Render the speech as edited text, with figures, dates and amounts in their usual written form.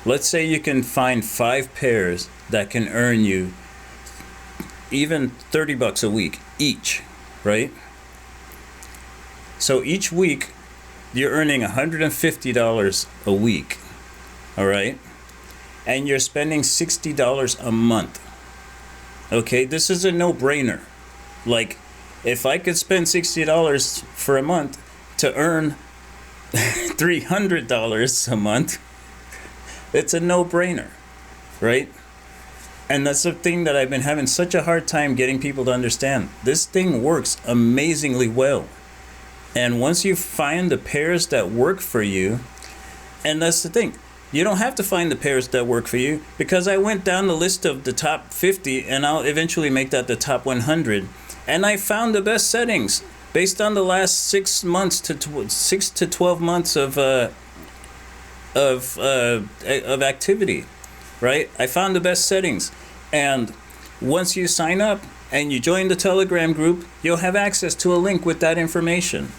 Let's say you can find 5 pairs that can earn you even $30 a week each, right? So each week you're earning $150 a week, all right? And you're spending $60 a month. Okay, this is a no-brainer. Like, if I could spend $60 for a month to earn $300 a month, it's a no-brainer, right? And that's the thing that I've been having such a hard time getting people to understand. This thing works amazingly well. And once you find the pairs that work for you, and that's the thing, you don't have to find the pairs that work for you, because I went down the list of the top 50 and I'll eventually make that the top 100. And I found the best settings based on the last 6 months to 6 to 12 months of activity, right? I found the best settings. And once you sign up and you join the Telegram group, you'll have access to a link with that information.